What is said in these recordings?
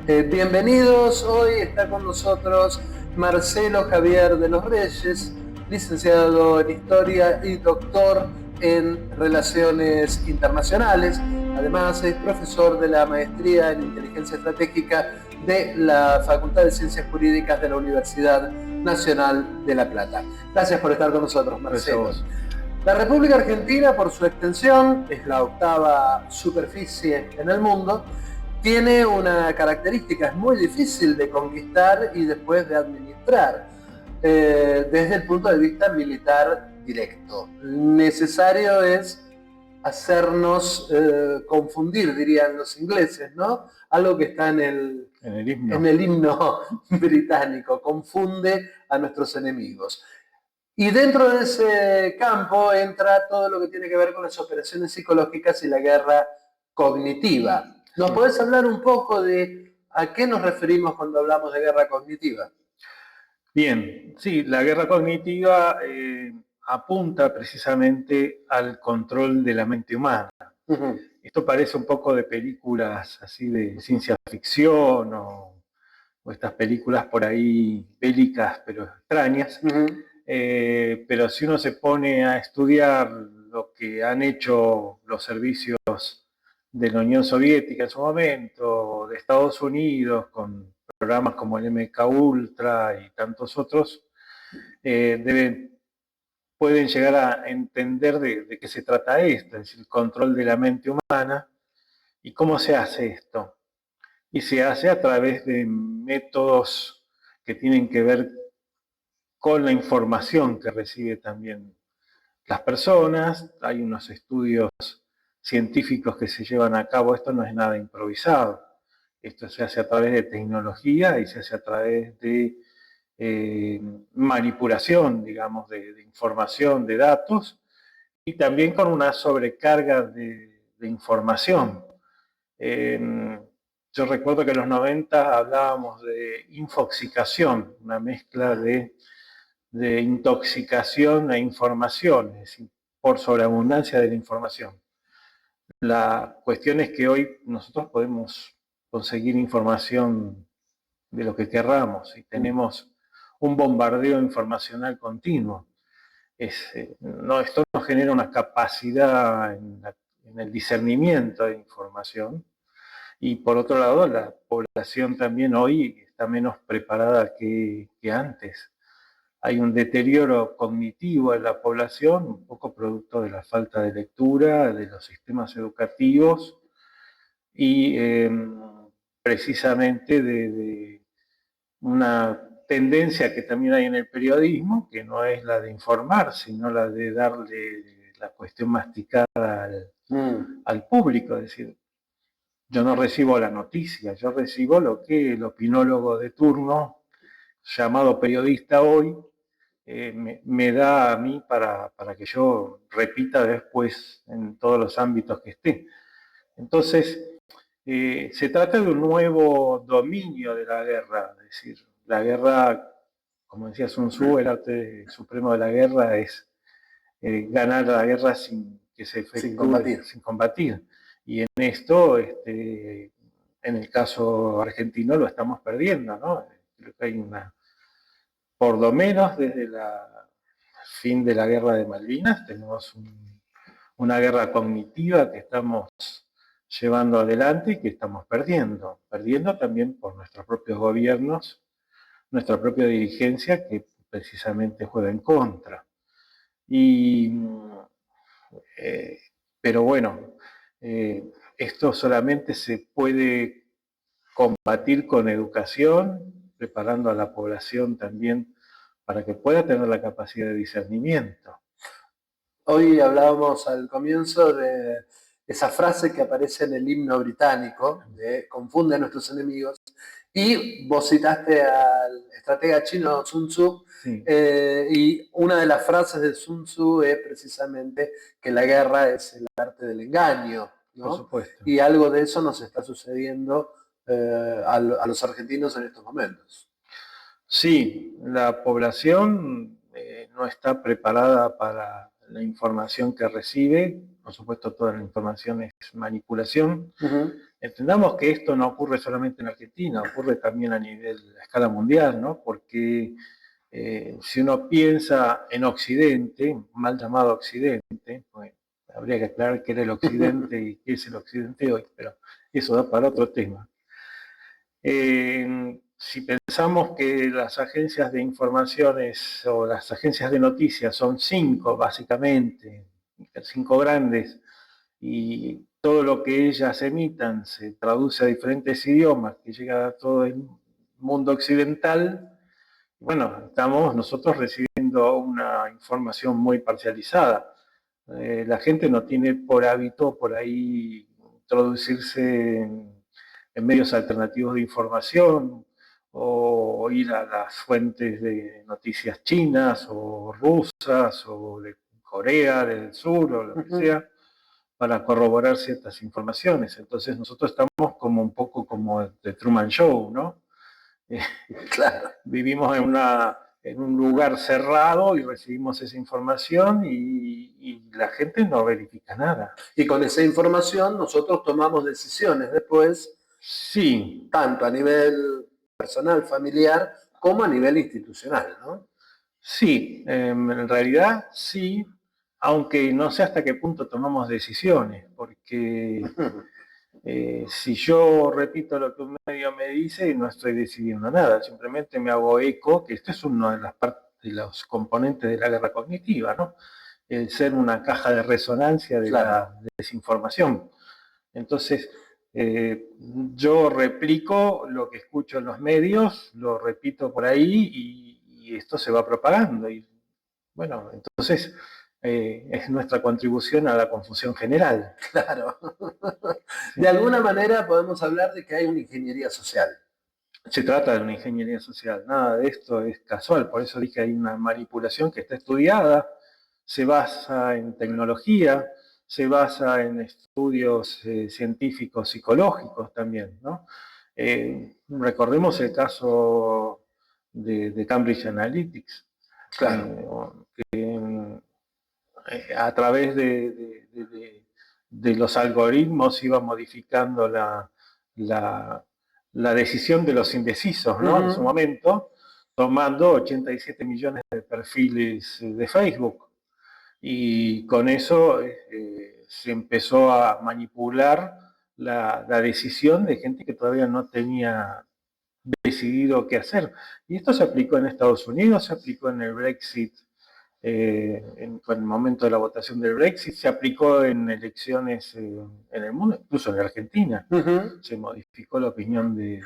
Bienvenidos, hoy está con nosotros Marcelo Javier de los Reyes, licenciado en Historia y doctor en Relaciones Internacionales. Además es profesor de la Maestría en Inteligencia Estratégica de la Facultad de Ciencias Jurídicas de la Universidad Nacional de La Plata. Gracias por estar con nosotros, Marcelo. La República Argentina, por su extensión, es la octava superficie en el mundo. Tiene una característica, es muy difícil de conquistar y después de administrar, desde el punto de vista militar directo. Necesario es hacernos confundir, dirían los ingleses, ¿no? Algo que está en el himno británico, confunde a nuestros enemigos. Y dentro de ese campo entra todo lo que tiene que ver con las operaciones psicológicas y la guerra cognitiva. ¿Nos podés hablar un poco de a qué nos referimos cuando hablamos de guerra cognitiva? Bien, sí, la guerra cognitiva apunta precisamente al control de la mente humana. Esto parece un poco de películas así de ciencia ficción o estas películas por ahí bélicas pero extrañas. Pero si uno se pone a estudiar lo que han hecho los servicios de la Unión Soviética en su momento, de Estados Unidos, con programas como el MK Ultra y tantos otros, pueden llegar a entender de qué se trata esto, es decir, el control de la mente humana y cómo se hace esto. Y se hace a través de métodos que tienen que ver con la información que recibe también las personas. Hay unos estudios científicos que se llevan a cabo, esto no es nada improvisado. Esto se hace a través de tecnología y se hace a través de manipulación, digamos, de información, de datos, y también con una sobrecarga de información. Yo recuerdo que en los 90 hablábamos de infoxicación, una mezcla de intoxicación e información, es decir, por sobreabundancia de la información. La cuestión es que hoy nosotros podemos conseguir información de lo que querramos y tenemos un bombardeo informacional continuo. Esto nos genera una capacidad en el discernimiento de información, y por otro lado la población también hoy está menos preparada que antes. Hay un deterioro cognitivo en la población, un poco producto de la falta de lectura, de los sistemas educativos y precisamente de una tendencia que también hay en el periodismo, que no es la de informar, sino la de darle la cuestión masticada al público. Es decir, yo no recibo la noticia, yo recibo lo que el opinólogo de turno, llamado periodista hoy, me da a mí para que yo repita después en todos los ámbitos que esté. Entonces, se trata de un nuevo dominio de la guerra, es decir, la guerra, como decía Sun Tzu, el arte supremo de la guerra es ganar la guerra sin que se efectúe, sin combatir. Y en esto, en el caso argentino, lo estamos perdiendo, ¿no? Creo que hay por lo menos desde el fin de la guerra de Malvinas, tenemos una guerra cognitiva que estamos llevando adelante y que estamos perdiendo también por nuestros propios gobiernos, nuestra propia dirigencia que precisamente juega en contra. Pero bueno, esto solamente se puede combatir con educación, preparando a la población también para que pueda tener la capacidad de discernimiento. Hoy hablábamos al comienzo de esa frase que aparece en el himno británico, de confunde a nuestros enemigos, y vos citaste al estratega chino Sun Tzu, sí. Y una de las frases de Sun Tzu es precisamente que la guerra es el arte del engaño, ¿no? Por supuesto. Y algo de eso nos está sucediendo a los argentinos en estos momentos. Sí, la población no está preparada para la información que recibe, por supuesto toda la información es manipulación. Entendamos que esto no ocurre solamente en Argentina, ocurre también a escala mundial, ¿no? Porque si uno piensa en Occidente, mal llamado Occidente, pues, habría que aclarar qué era el Occidente y qué es el Occidente hoy, pero eso da para otro tema. Si pensamos que las agencias de informaciones o las agencias de noticias son 5, básicamente, 5 grandes, y todo lo que ellas emitan se traduce a diferentes idiomas que llega a todo el mundo occidental, bueno, estamos nosotros recibiendo una información muy parcializada. La gente no tiene por hábito por ahí introducirse en medios alternativos de información o ir a las fuentes de noticias chinas o rusas o de Corea del Sur o lo que sea para corroborar ciertas informaciones. Entonces nosotros estamos como un poco como The Truman Show, ¿no? Claro. Vivimos en un lugar cerrado y recibimos esa información y la gente no verifica nada. Y con esa información nosotros tomamos decisiones después, sí, tanto a nivel personal, familiar, como a nivel institucional, ¿no? Sí, en realidad sí, aunque no sé hasta qué punto tomamos decisiones, porque si yo repito lo que un medio me dice, no estoy decidiendo nada, simplemente me hago eco, que esto es una de las partes, de los componentes de la guerra cognitiva, ¿no? El ser una caja de resonancia de la desinformación. Entonces, yo replico lo que escucho en los medios, lo repito por ahí y esto se va propagando. Y bueno, entonces es nuestra contribución a la confusión general. Claro. Sí. De alguna manera podemos hablar de que hay una ingeniería social. Se trata de una ingeniería social, nada de esto es casual, por eso dije que hay una manipulación que está estudiada, se basa en tecnología, se basa en estudios científicos, psicológicos también, ¿no? Recordemos el caso de Cambridge Analytics, claro. Que a través de los algoritmos iba modificando la decisión de los indecisos, ¿no? En su momento, tomando 87 millones de perfiles de Facebook. Y con eso se empezó a manipular la decisión de gente que todavía no tenía decidido qué hacer. Y esto se aplicó en Estados Unidos, se aplicó en el Brexit, en el momento de la votación del Brexit, se aplicó en elecciones en el mundo, incluso en Argentina. Se modificó la opinión de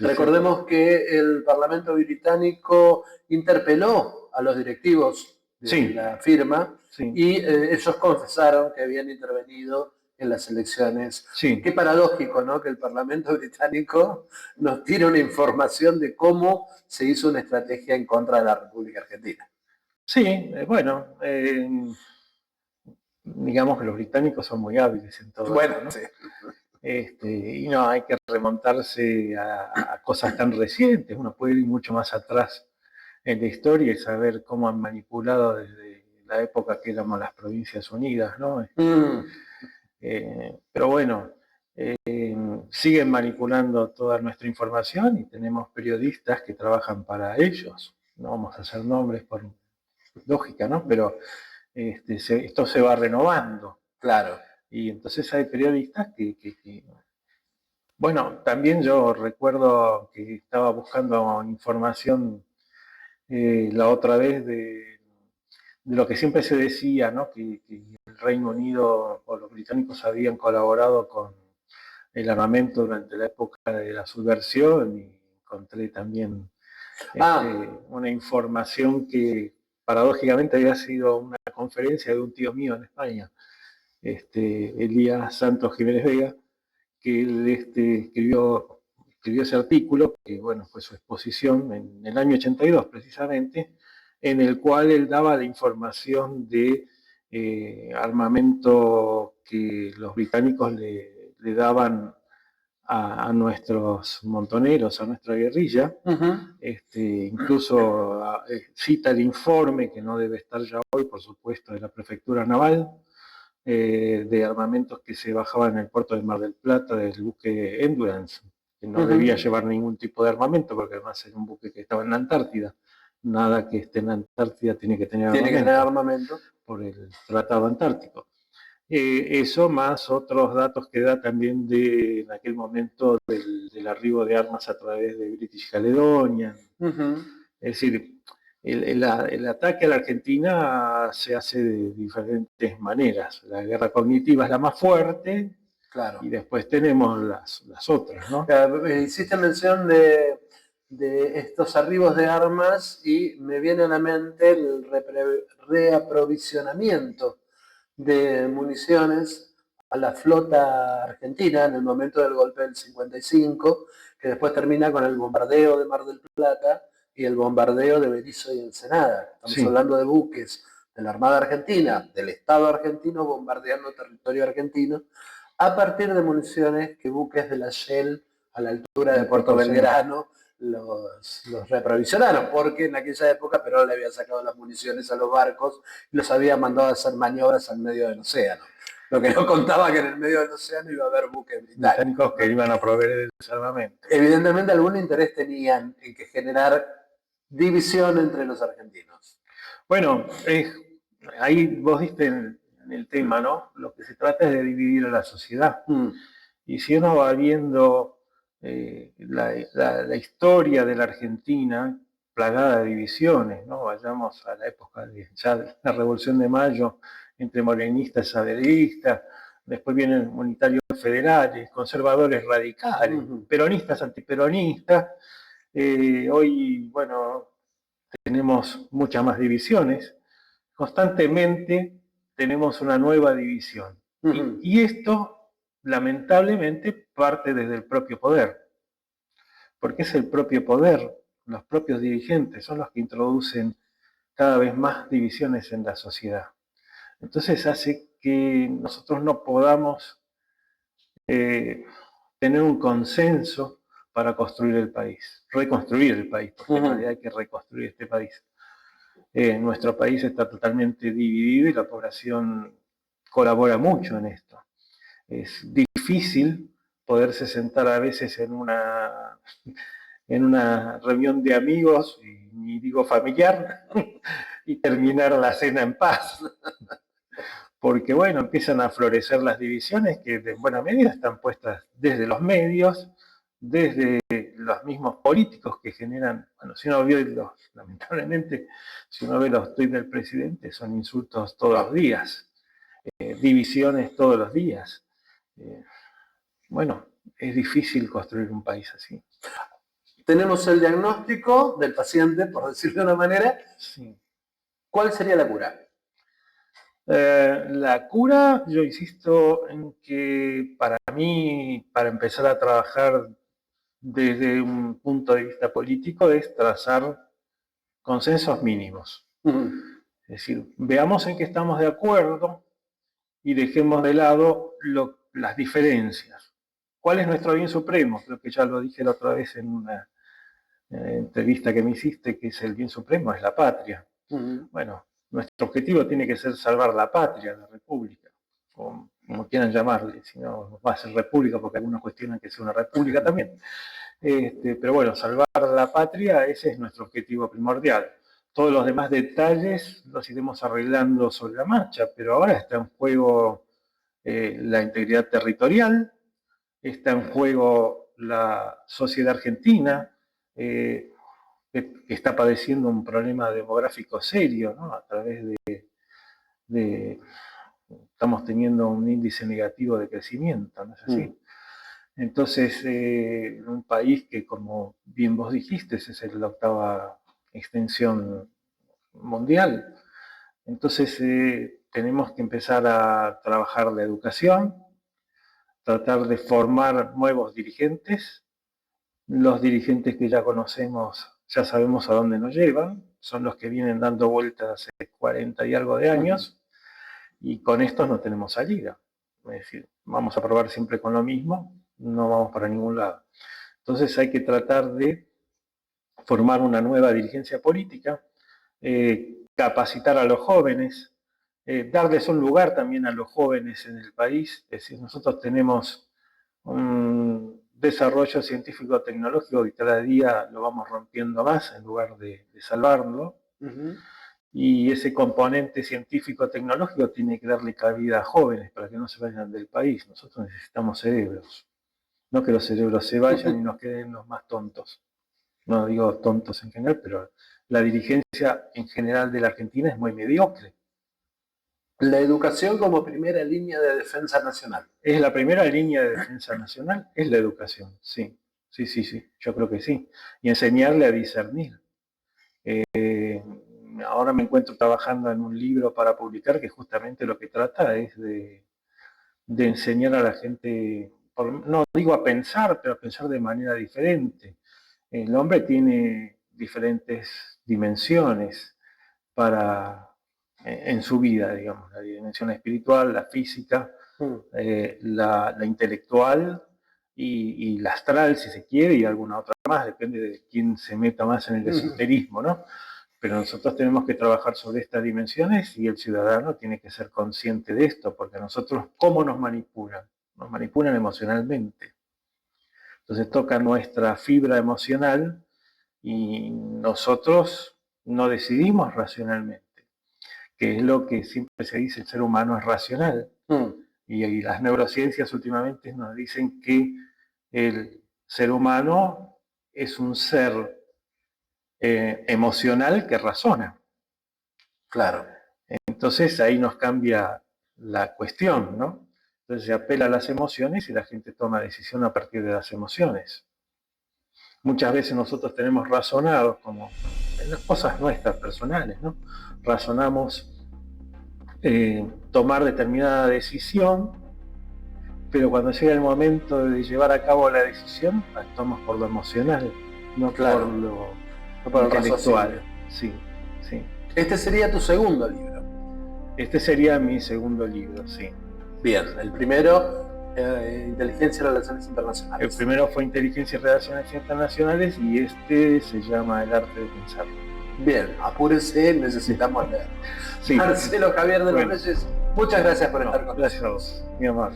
Recordemos que el Parlamento británico interpeló a los directivos de la firma y ellos confesaron que habían intervenido en las elecciones. Qué paradójico, ¿no? Que el Parlamento británico nos tire una información de cómo se hizo una estrategia en contra de la República Argentina. Sí, bueno, digamos que los británicos son muy hábiles en todo bueno, esto, ¿no? Sí. Y no hay que remontarse a cosas tan recientes, uno puede ir mucho más atrás en la historia y saber cómo han manipulado desde la época que éramos las Provincias Unidas, ¿no? Pero bueno, siguen manipulando toda nuestra información y tenemos periodistas que trabajan para ellos. No vamos a hacer nombres por lógica, ¿no? Pero esto se va renovando. Claro. Y entonces hay periodistas que bueno, también yo recuerdo que estaba buscando información la otra vez de lo que siempre se decía, ¿no? Que el Reino Unido o los británicos habían colaborado con el armamento durante la época de la subversión y encontré también una información que paradójicamente había sido una conferencia de un tío mío en España, Elías Santos Jiménez Vega, que él escribió ese artículo, que bueno, fue su exposición en el año 82 precisamente, en el cual él daba la información de armamento que los británicos le daban a nuestros montoneros, a nuestra guerrilla. Incluso cita el informe, que no debe estar ya hoy, por supuesto, de la Prefectura Naval, de armamentos que se bajaban en el puerto de Mar del Plata del buque Endurance, que no debía llevar ningún tipo de armamento, porque además era un buque que estaba en la Antártida. Nada que esté en la Antártida tiene que tener armamento por el Tratado Antártico. Eso más otros datos que da también de en aquel momento del arribo de armas a través de British Caledonia. Es decir, el ataque a la Argentina se hace de diferentes maneras. La guerra cognitiva es la más fuerte, claro, y después tenemos las otras, ¿no? Hiciste mención de estos arribos de armas y me viene a la mente el reaprovisionamiento de municiones a la flota argentina en el momento del golpe del 55, que después termina con el bombardeo de Mar del Plata y el bombardeo de Berisso y Ensenada. Estamos hablando de buques de la Armada Argentina, del Estado argentino bombardeando territorio argentino, a partir de municiones que buques de la Shell a la altura de Puerto Belgrano los reaprovisionaron, porque en aquella época Perón le había sacado las municiones a los barcos y los había mandado a hacer maniobras al medio del océano. Lo que no contaba que en el medio del océano iba a haber buques británicos que iban a proveer el desarmamento. Evidentemente algún interés tenían en que generar división entre los argentinos. Bueno, ahí vos diste en el tema, ¿no? Lo que se trata es de dividir a la sociedad. Y si uno va viendo la historia de la Argentina, plagada de divisiones, ¿no? Vayamos a la época de ya la Revolución de Mayo, entre morenistas y saderistas, después vienen unitarios federales, conservadores radicales, peronistas, antiperonistas. Hoy, bueno, tenemos muchas más divisiones. Constantemente tenemos una nueva división. Y esto, lamentablemente, parte desde el propio poder. Porque es el propio poder, los propios dirigentes son los que introducen cada vez más divisiones en la sociedad. Entonces hace que nosotros no podamos tener un consenso para construir el país, reconstruir el país, porque en realidad hay que reconstruir este país. Nuestro país está totalmente dividido y la población colabora mucho en esto. Es difícil poderse sentar a veces en una reunión de amigos, y ni digo familiar, y terminar la cena en paz. Porque, bueno, empiezan a florecer las divisiones que en buena medida están puestas desde los medios, desde los mismos políticos que generan, bueno, si uno ve lamentablemente, si uno ve los tweets del presidente, son insultos todos los días, divisiones todos los días. Bueno, es difícil construir un país así. Tenemos el diagnóstico del paciente, por decirlo de una manera. Sí. ¿Cuál sería la cura? La cura, yo insisto en que para mí, para empezar a trabajar desde un punto de vista político, es trazar consensos mínimos. Es decir, veamos en qué estamos de acuerdo y dejemos de lado las diferencias. ¿Cuál es nuestro bien supremo? Creo que ya lo dije la otra vez en una entrevista que me hiciste, que es el bien supremo, es la patria. Bueno, nuestro objetivo tiene que ser salvar la patria, la república, o como quieran llamarle, si no va a ser república porque algunos cuestionan que sea una república también. Pero bueno, salvar la patria, ese es nuestro objetivo primordial. Todos los demás detalles los iremos arreglando sobre la marcha, pero ahora está en juego la integridad territorial, está en juego la sociedad argentina, que está padeciendo un problema demográfico serio, ¿no? A través estamos teniendo un índice negativo de crecimiento, ¿no es así? Entonces, en un país que, como bien vos dijiste, es la octava extensión mundial, entonces tenemos que empezar a trabajar la educación, tratar de formar nuevos dirigentes. Los dirigentes que ya conocemos, ya sabemos a dónde nos llevan, son los que vienen dando vueltas hace 40 y algo de años, y con estos no tenemos salida. Es decir, vamos a probar siempre con lo mismo, no vamos para ningún lado. Entonces hay que tratar de formar una nueva dirigencia política, capacitar a los jóvenes, darles un lugar también a los jóvenes en el país. Es decir, nosotros tenemos un desarrollo científico-tecnológico que cada día lo vamos rompiendo más en lugar de salvarlo. Y ese componente científico-tecnológico tiene que darle cabida a jóvenes para que no se vayan del país. Nosotros necesitamos cerebros, no que los cerebros se vayan y nos queden los más tontos. No digo tontos en general, pero la dirigencia en general de la Argentina es muy mediocre. La educación como primera línea de defensa nacional. Es la primera línea de defensa nacional, es la educación, sí. Sí, yo creo que sí. Y enseñarle a discernir. Ahora me encuentro trabajando en un libro para publicar que justamente lo que trata es de enseñar a la gente, no digo a pensar, pero a pensar de manera diferente. El hombre tiene diferentes dimensiones en su vida, digamos, la dimensión espiritual, la física, la intelectual y la astral, si se quiere, y alguna otra más, depende de quién se meta más en el esoterismo, ¿no? Pero nosotros tenemos que trabajar sobre estas dimensiones y el ciudadano tiene que ser consciente de esto, porque a nosotros, ¿cómo nos manipulan? Nos manipulan emocionalmente. Entonces toca nuestra fibra emocional y nosotros no decidimos racionalmente, que es lo que siempre se dice, el ser humano es racional. Y las neurociencias últimamente nos dicen que el ser humano es un ser emocional que razona. Claro. Entonces ahí nos cambia la cuestión, ¿no? Entonces se apela a las emociones y la gente toma decisión a partir de las emociones. Muchas veces nosotros tenemos razonados, como en las cosas nuestras personales, ¿no? Razonamos tomar determinada decisión, pero cuando llega el momento de llevar a cabo la decisión, actuamos por lo emocional, no por lo intelectual. Sí. Este sería tu segundo libro. Este sería mi segundo libro, sí. Bien, el primero, Inteligencia y Relaciones Internacionales. El primero fue Inteligencia y Relaciones Internacionales y este se llama El Arte de Pensar. Bien, apúrese, necesitamos leerlo. Sí. Marcelo Javier de los Reyes, muchas gracias por estar con nosotros. Gracias a vos, mi amor.